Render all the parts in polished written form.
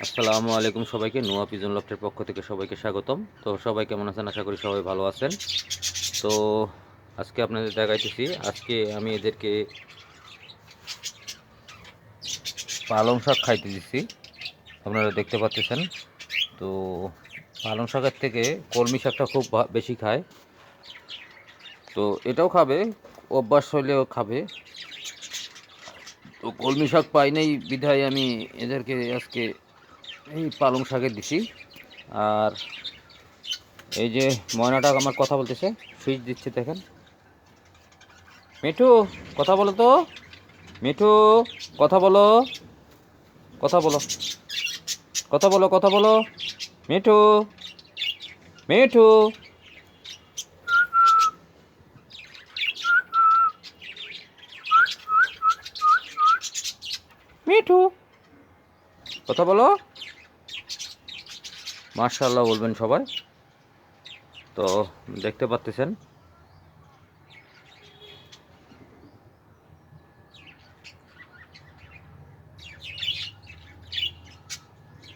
আসসালামু আলাইকুম সবাইকে। নোয়া পিজন লফটের পক্ষ থেকে সবাইকে স্বাগতম। তো সবাই কেমন আছেন? আশা করি সবাই ভালো আছেন। তো আজকে আপনাদের দেখাইতেছি, আজকে আমি এদেরকে পালং শাক খাইতে দিচ্ছি, আপনারা দেখতে পাচ্ছেন। তো পালং শাকের থেকে কলমি শাকটা খুব বেশি খায়, তো এটাও খাবে, অভ্যাস হলেও খাবে। তো কলমি শাক পাই নাই বিধায় আমি এদেরকে আজকে এই পালং শাকে দিছি। আর এই যে ময়নাটা আমার কথা বলতেছে, সুইচ দিচ্ছে দেখেন। মিঠু, কথা বলো তো। মিঠু, কথা বলো, কথা বলো, কথা বলো, কথা বলো। মিঠু, মিঠু, মিঠু, কথা বলো। মাশাআল্লাহ বলবেন সবাই। তো দেখতে পাচ্ছেন,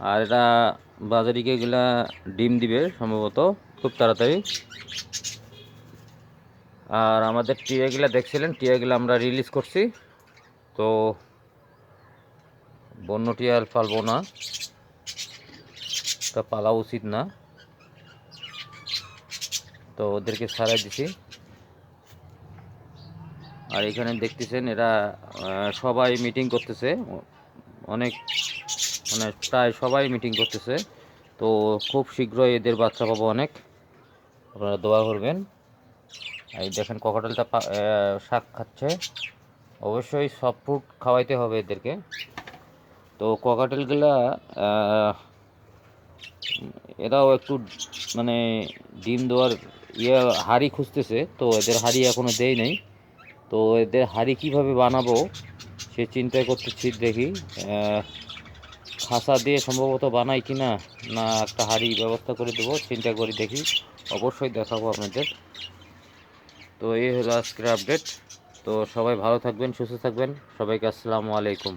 আর এটা বাজারিকে গেলা ডিম দিবে সম্ভবত খুব তাড়াতাড়ি। আর আমাদের টিয়াগুলা দেখছিলেন, টিয়াগুলা আমরা রিলিজ করছি। তো বন্য টিয়া আর পালবো না, তা পালা উচিত না, তো ওদেরকে ছাড়াই দিছি। আর এখানে দেখতেছেন এরা সবাই মিটিং করতেছে, অনেক মানে প্রায় সবাই মিটিং করতেছে। তো খুব শীঘ্রই এদের বাচ্চা পাবো অনেক, আপনারা দোয়া করবেন। এই দেখেন ককাটেলটা শাক খাচ্ছে, অবশ্যই সফট ফুড খাওয়াইতে হবে এদেরকে। তো ককাটেলগুলা এরাও একটু মানে ডিম দেওয়ার হাঁড়ি খুঁজতেছে, তো এদের হাঁড়ি এখনও দেয় নাই। তো এদের হাঁড়ি কীভাবে বানাবো সে চিন্তা করতেছি, দেখি খাঁচা দিয়ে সম্ভবত বানাই কি না, না একটা হাঁড়ি ব্যবস্থা করে দেবো, চিন্তা করি দেখি, অবশ্যই দেখাবো আপনাদের। তো এই হলো আজকের আপডেট। তো সবাই ভালো থাকবেন, সুস্থ থাকবেন, সবাইকে আসসালামু আলাইকুম।